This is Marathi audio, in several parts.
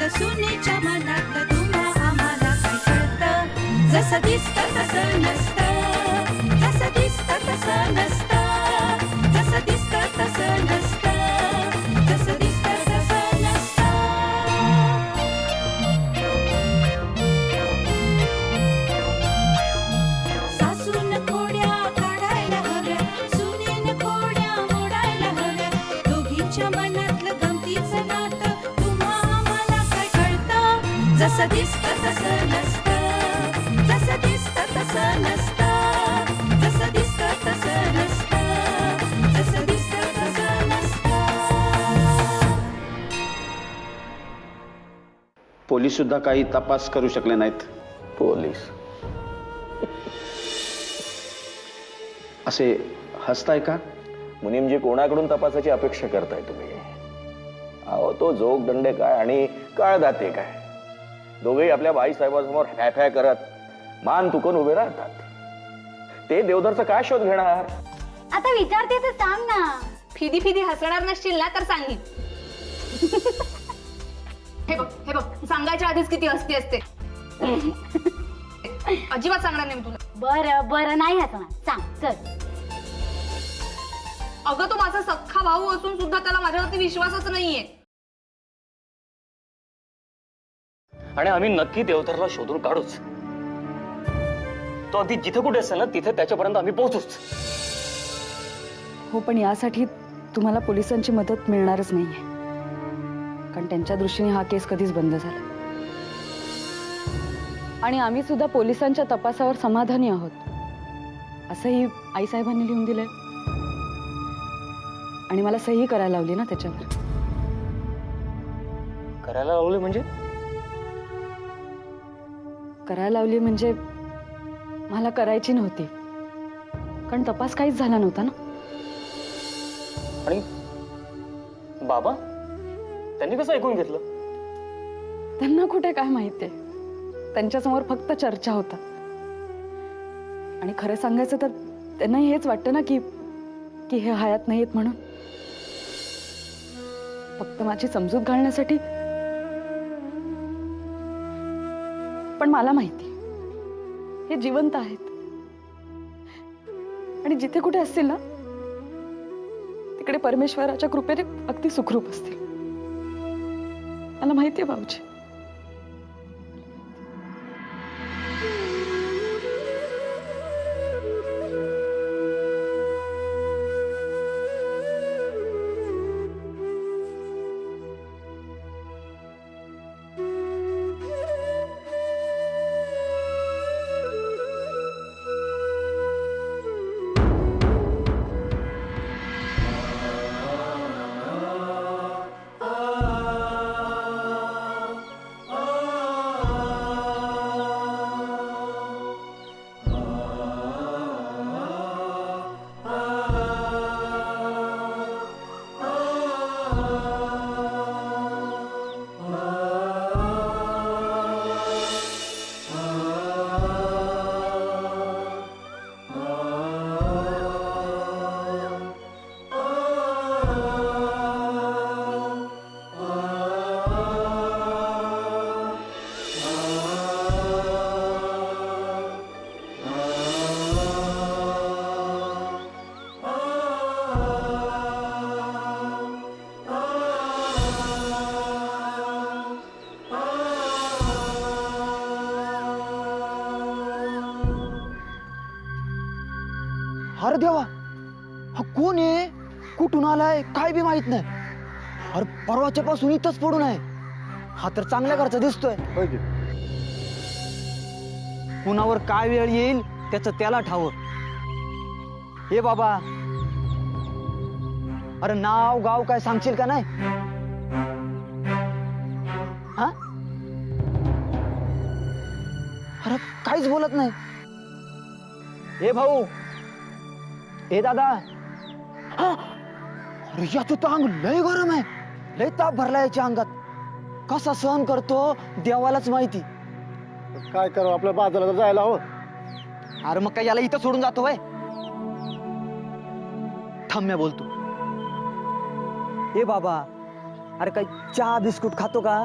सुनेच्या मनात तुम्हा आम्हाला काय कळतं, जसं दिसतं तसं नसतं, जसं दिसतं तसं नसतं, जसं दिसतं तसं नसतं, जसं दिसतं तसं नसतं. सासून खोड्या काढायला हव्या, सुनेन खोड्या मोडायला हव्या, दोघींच्या मनातलं गमतीचं नातं जसं दिसतं तसं नसतं, जसं दिसतं तसं नसतं, जसं दिसतं तसं नसतं, जसं दिसतं तसं नसतं. पोलीस सुद्धा काही तपास करू शकले नाहीत. पोलीस असे हसताय का? मुनीमजी, कोणाकडून तपासाची अपेक्षा करताय तुम्ही? अहो, तो जोग दंडे काय आणि काळ दाते काय, दोघेही आपल्या बाईसाहेबांसमोर हॅफॅ करत मान तुकून उभे राहतात. ते देवधरचा काय शोध घेणार? आता विचारते तर सांग ना. फिदी फिदी हसणार नसशील ना तर सांगीन. हे बघ सांगायच्या आधीच किती हसती असते. अजिबात सांगणार नाही तुला. बरं बरं नाही हसणार, सांग चल. अगं, तो माझा सख्खा भाऊ असून सुद्धा त्याला माझ्यावरती विश्वासच नाहीये. आणि आम्ही नक्की देवधरला शोधून काढूच. तो अगदी जिथे कुठे असेल ना तिथे त्याच्यापर्यंत आम्ही पोहोचूच. हो, पण यासाठी तुम्हाला पोलिसांची मदत मिळणारच नाहीये, कारण त्यांच्या दृष्टीने हा केस कधीच बंद झाला. आणि आम्ही सुद्धा पोलिसांच्या तपासावर समाधानी आहोत असंही आईसाहेबांनी लिहून दिलंय आणि मला सही करायला लावली ना त्याच्यावर. करायला लावले म्हणजे? करायला लावली म्हणजे मला करायची नव्हती, कारण तपास काहीच झाला नव्हता ना. आणि बाबा त्यांनी कसं ऐकून घेतलं? त्यांना कुठे काय माहितीये, त्यांच्यासमोर फक्त चर्चा होता. आणि खरं सांगायचं तर त्यांनाही हेच वाटतं ना की हे हयात नाहीत म्हणून. फक्त माझी समजूत घालण्यासाठी. पण मला माहिती हे जिवंत आहेत आणि जिथे कुठे असतील ना तिकडे परमेश्वराच्या कृपेने अगदी सुखरूप असतील. मला माहिती आहे भाऊजी. अरे देवा, हा कोण आहे, कुठून आलाय काय बी माहित नाही. अरे परवाच्या पासून इथंच पडून आहे. हा तर चांगल्या घरचा दिसतोय. कुणावर काय वेळ येईल त्याचं त्याला ठाव. हे बाबा, अरे नाव गाव काय सांगशील का नाही? हा? अरे काहीच बोलत नाही. ए भाऊ, ए दादा. हा? अरे याचं तर अंग लय गरम आहे, लय ताप भरला याच्या अंगात. कसा सहन करतो देवालाच माहिती. काय करू, आपल्या बाजूला तर जायला हवं. अरे मग काय याला इथं सोडून जातो वय? थांब बोलतो. ए बाबा, अरे काय चहा बिस्कुट खातो का?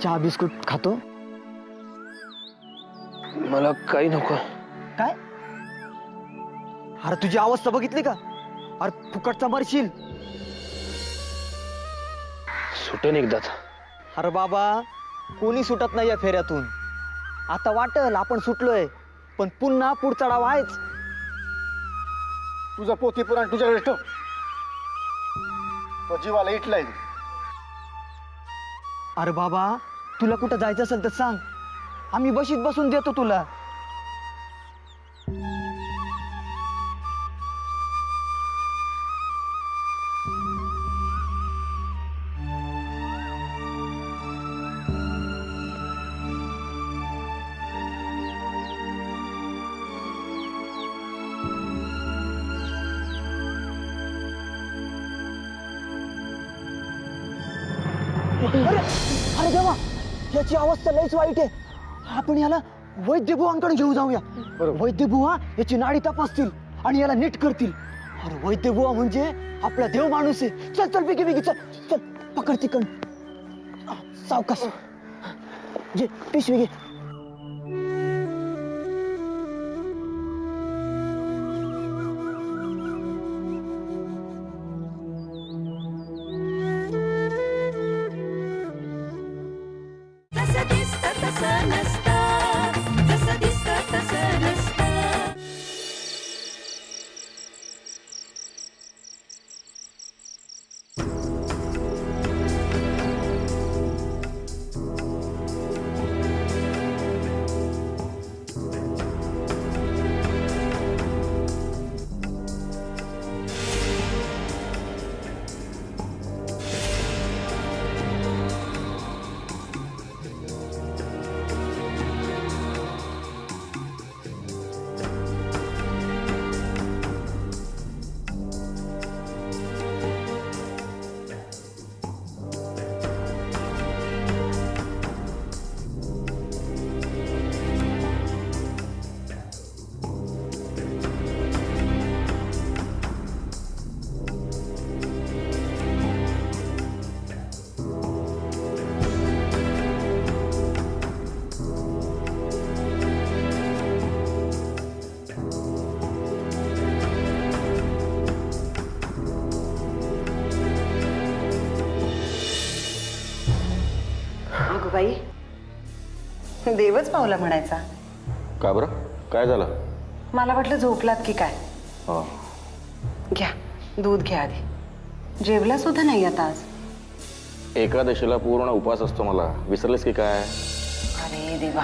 चहा बिस्कुट खातो? मला काही नको. काय? अरे तुझी अवस्था बघितली का? अरे फुकटचा मरशील. सुटेन एकदाच. अरे बाबा, कोणी सुटत नाही या फेऱ्यातून. आता वाटल आपण सुटलोय, पण पुन्हा पुढचा डाव आहेच. तुझा पोथी पुराण तुझ्याकडे ठेव. तो जीवाला इटलाय. अरे बाबा, तुला कुठं जायचं असेल तर सांग, आम्ही बशीत बसून देतो तुला. अरे अरे देवा, याची अवस्था लयच वाईट आहे. आपण याला वैद्यबुवांकडे घेऊ जाऊया. वैद्यबुवा याची नाडी तपासतील आणि याला नीट करतील. अरे वैद्यबुवा म्हणजे आपला देव माणूस आहे. चल चल बिगी बिगी, चल चल, पकड तिकड. सावकाश जे पिशवी घे. जसं दिसतं तसं नसतं, जसं दिसतं तसं नसतं. बाई, देवच पावला म्हणायचा. का बरं, काय झालं? मला वाटलं झोपलात की काय. हा. घ्या दूध घ्या आधी. जेवला सुद्धा नाही आता आज. एकादशीला पूर्ण उपवास असतो मला, विसरलेस की काय? अरे देवा,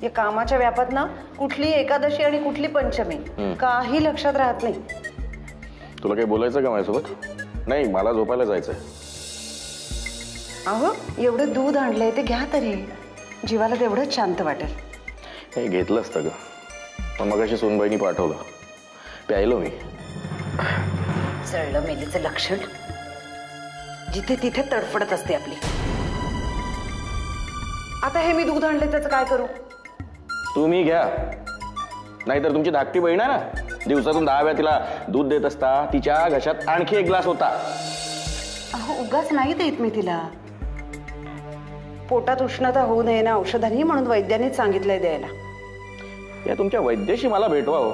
या कामाच्या व्यापात ना कुठली एकादशी आणि कुठली पंचमी काही लक्षात राहत नाही. तुला काही बोलायचं का माझ्यासोबत? नाही, मला झोपायला जायचंय. अहो, एवढं दूध आणलंय ते घ्या तरी, जीवाला तेवढंच शांत वाटेल. हे घेतलं असतं ग, पण मगाशी सोनबाईनी पाठवलं, प्यायलो मी. जळलं मेलीचं लक्षण. जिथे तिथे तडफडत असते आपली. आता हे मी दूध आणले त्याचं काय करू? तुम्ही घ्या, नाहीतर तुमची धाकटी बहीण आहे ना, दिवसातून 10 वेळा तिला दूध देत असता, तिच्या घशात आणखी 1 ग्लास होता. अहो, उगाच नाही देत मी तिला. पोटात उष्णता होऊ नये ना औषधांनी, म्हणून वैद्यांनीच सांगितलंय द्यायला. या तुमच्या वैद्याशी मला भेटवा हो.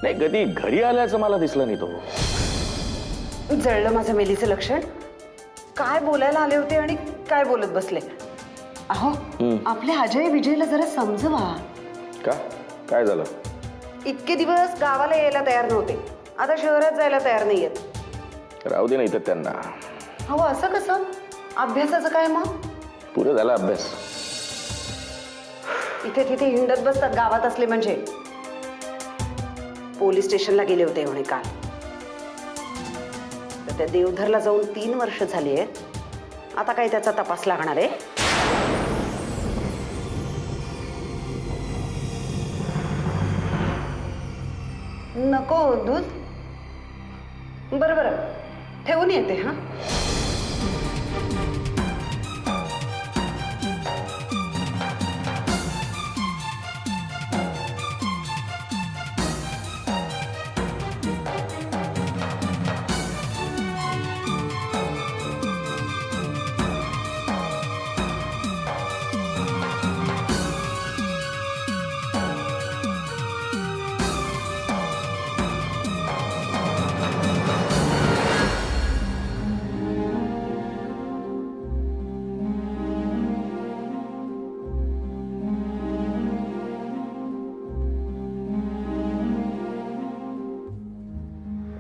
नाही, कधी घरी आल्याचं मला दिसलं नाही तो. जळलं माझं मेलीचं लक्षण. काय बोलायला आले होते आणि काय बोलत बसले. अहो, आपल्या अजय विजयला जरा समजवा. का, काय झालं? इतके दिवस गावाला यायला तयार नव्हते, आता शहरात जायला तयार नाहीयेत. राहू दे नाही तर त्यांना. अहो, असं कसं? अभ्यासाचं काय मग? पुरं झाला अभ्यास. इथे तिथे हिंडत बसतात गावात असले म्हणजे. पोलीस स्टेशनला गेले होते म्हणे काल. तर त्या देवधरला जाऊन 3 वर्ष झाली आहेत. आता काय त्याचा तपास लागणार आहे? नको दूध. बरं बरं, ठेवून येते हा.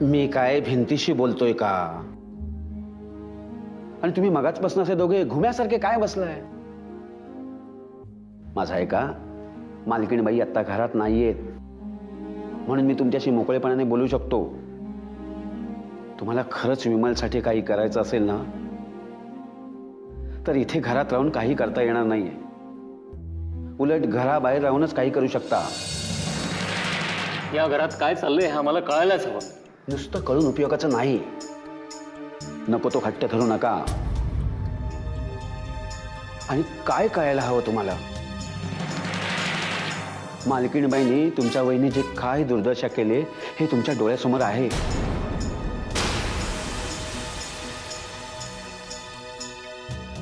मी काय भिंतीशी बोलतोय का? आणि तुम्ही मगाचपासून असे दोघे घुम्यासारखे काय बसलाय? माझा आहे का? मालकीणबाई आता घरात नाहीयेत म्हणून मी तुमच्याशी मोकळेपणाने बोलू शकतो. तुम्हाला खरंच विमलसाठी काही करायचं असेल ना, तर इथे घरात राहून काही करता येणार नाहीये. उलट घराबाहेर राहूनच काही करू शकता. या घरात काय चाललंय हे आम्हाला कळायलाच हवं. नुसतं कळून उपयोगाचं नाही. नको तो हट्ट धरू नका. आणि काय कळायला हवं तुम्हाला? मालकीणबाईंनी तुमच्या वहिनी जे काय दुर्दशा केले हे तुमच्या डोळ्यासमोर आहे.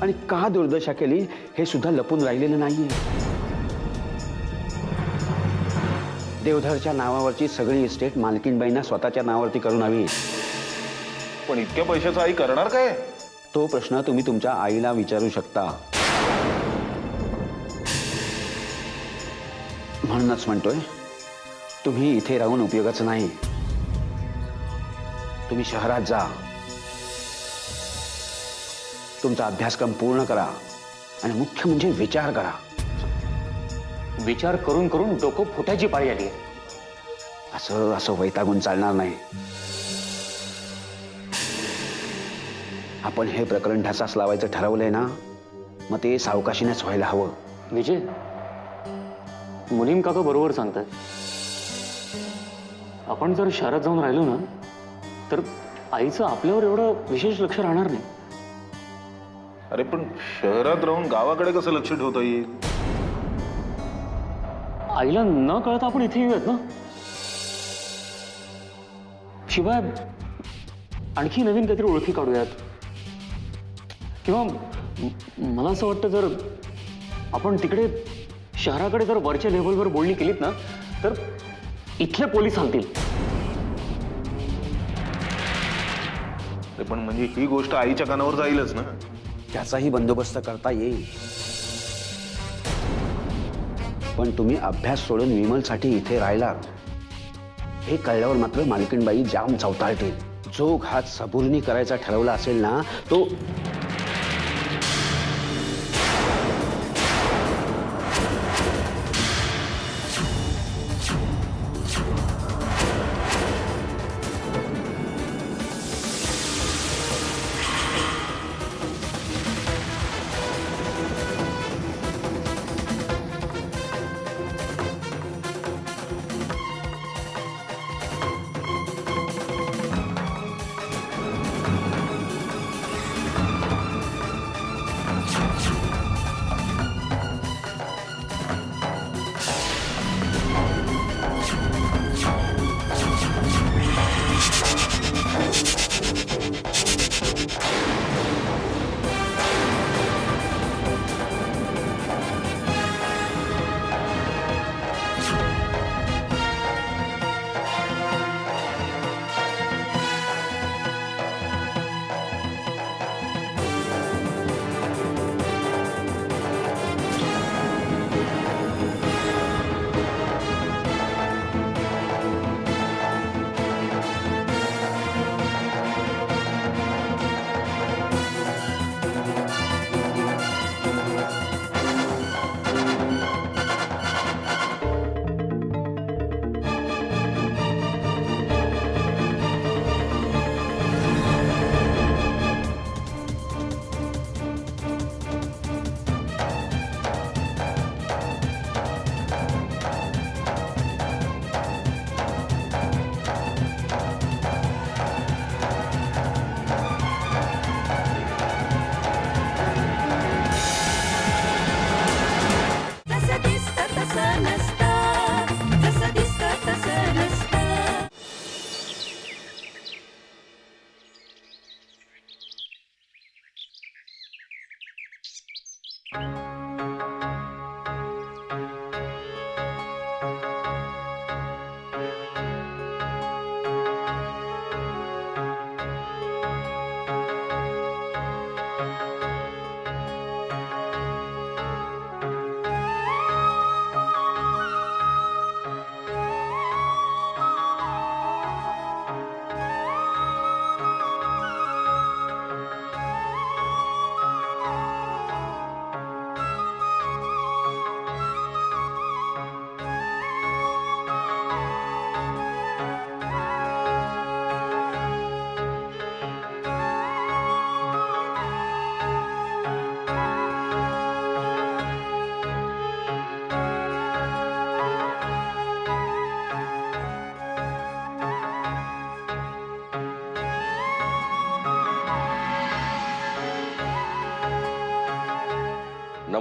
आणि का दुर्दशा केली हे सुद्धा लपून राहिलेलं नाहीये. देवधरच्या नावावरची सगळी इस्टेट मालकीणबाईंना स्वतःच्या नावावरती करून हवी. पण इतक्या पैशाचं आई करणार काय? तो प्रश्न तुम्ही तुमच्या आईला विचारू शकता. म्हणूनच म्हणतोय, तुम्ही इथे राहून उपयोगाचं नाही. तुम्ही शहरात जा, तुमचा अभ्यासक्रम पूर्ण करा आणि मुख्य म्हणजे विचार करा. विचार करून करून डोकं फुटायची पाळी आली. असं वैतागून चालणार नाही. आपण हे प्रकरण ढासास लावायचं ठरवलंय ना, मग ते सावकाशीनेच व्हायला हवं. विजय, मुलीम काका बरोबर सांगतात. आपण जर शहरात जाऊन राहिलो ना, तर आईचं आपल्यावर एवढं विशेष लक्ष राहणार नाही. अरे पण शहरात राहून गावाकडे कसं लक्ष ठेवता येईल? आईला न कळत आपण इथे येऊयात ना. शिवाय आणखी नवीन काहीतरी ओळखी काढूयात. किंवा मला असं वाटतं, जर आपण तिकडे शहराकडे जर वरच्या लेव्हलवर बोलणी केलीत ना, तर इथले पोलीस सांगतील. पण म्हणजे ही गोष्ट आईच्या कानावर जाईलच ना. त्याचाही बंदोबस्त करता येईल. पण तुम्ही अभ्यास सोडून विमलसाठी इथे राहिला हे कळल्यावर मात्र मालकीणबाई जाम चवताळतील. जो घात सबुरीने करायचा ठरवला असेल ना, तो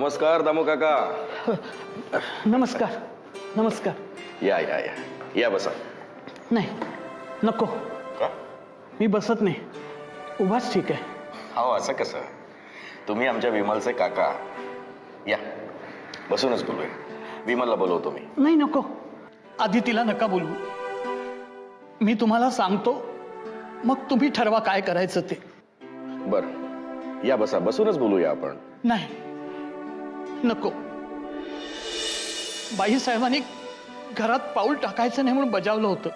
नमस्कार दामू काका. नमस्कार नमस्कार. या या या या बसा. नाही नको, का? मी बसत नाही, उभाच ठीक आहे. हो असं कसं? तुम्ही आमच्या विमलचे काका. या बसूनच बोलूया. विमलला बोलवतो मी. नाही नको, आधी तिला नका बोलवू. मी तुम्हाला सांगतो, मग तुम्ही ठरवा काय करायचं ते. बर या बसा, बसूनच बोलूया आपण. नाही नको. बाईसाहेबांनी घरात पाऊल टाकायचं नाही म्हणून बजावलं होतं,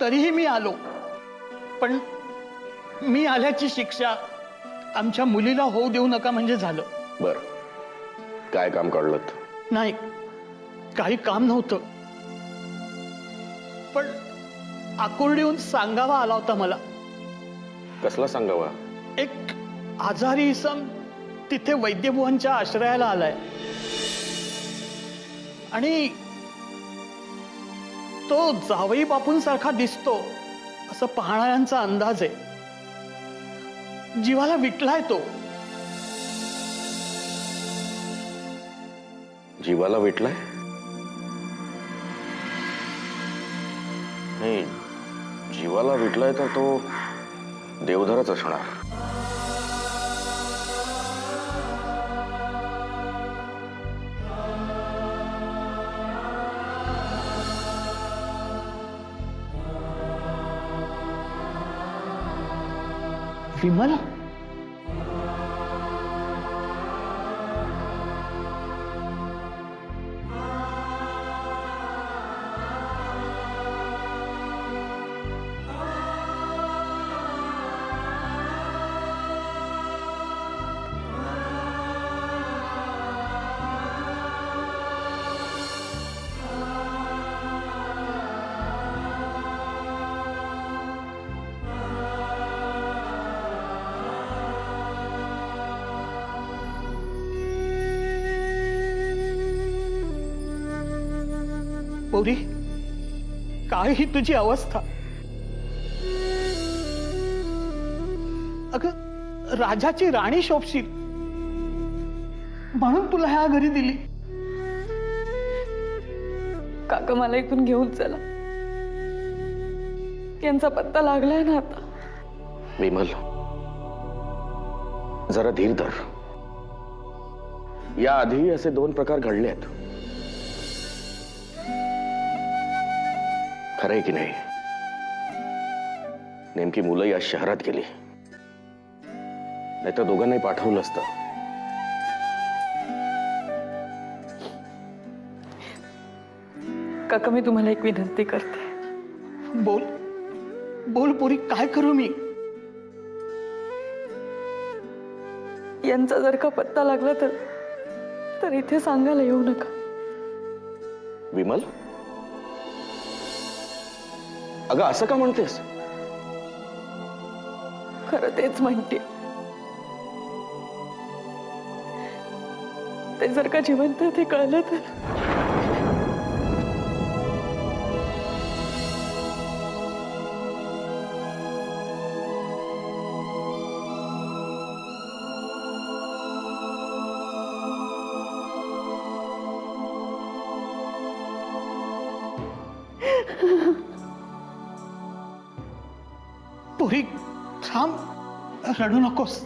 तरीही मी आलो. पण मी आल्याची शिक्षा आमच्या मुलीला होऊ देऊ नका म्हणजे झालं. बर काय काम काढलं? नाही, काही काम नव्हतं, पण आकुर्डी येऊन सांगावा आला होता मला. कसला सांगावा? एक आजारी इसम तिथे वैद्यभुवांच्या आश्रयाला आलाय आणि तो जावई बापूंसारखा दिसतो असं पाहणाऱ्यांचा अंदाज आहे. जीवाला विटलाय तो. जीवाला विटलाय? नाही, जीवाला विटलाय तर तो देवधरच असणार. विमल, पोरी, काय ही तुझी अवस्था? अगं, राजाची राणी शोभशील म्हणून तुला ह्या घरी दिली. काका मला इथून घेऊन चला, यांचा पत्ता लागलाय ना आता. विमल जरा धीर धर. या आधी असे 2 प्रकार घडले आहेत. खरंय की नाही? नेमकी मुलं या शहरात गेली, नाही तर दोघांनाही पाठवलं असतं. काका, मी तुम्हाला एक विनंती करते. बोल बोल पोरी, काय करू मी? यांचा जर का पत्ता लागला तर इथे सांगायला येऊ नका. विमल, अगं असं का म्हणतेस? खरं तेच म्हणते. ते जर का जिवंत ते कळलं तर पोरी थांब, रडू नकोस.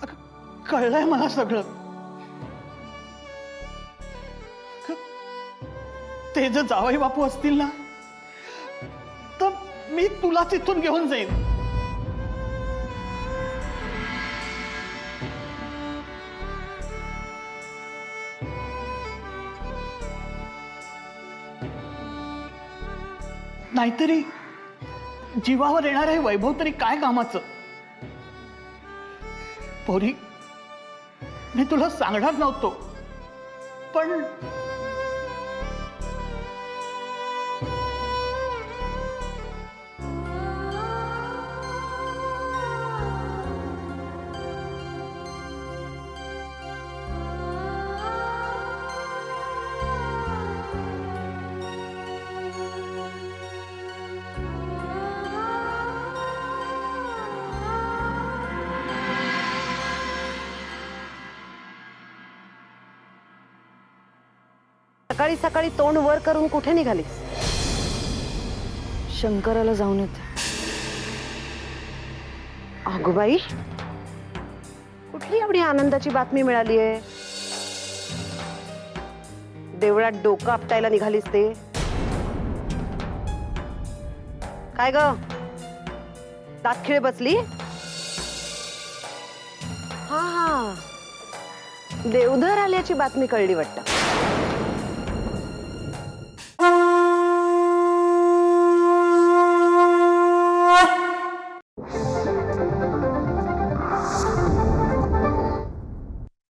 अगं, कळलंय मला सगळं. ते जर जावई बापू असतील ना, तर मी तुलाच इथून घेऊन जाईन. नाहीतरी जीवावर येणार आहे वैभव तरी काय कामाचं? पोरी, मी तुला सांगणार नव्हतो, पण सकाळी सकाळी तोंड वर करून कुठे निघालीस? शंकराला जाऊन येते. अगो बाई, कुठली एवढी आनंदाची बातमी मिळाली आहे? देवळात डोकं आपटायला निघालीस ते? काय ग, दातखिळे बसली? हा हा, देवधर आल्याची बातमी कळली वाटतं.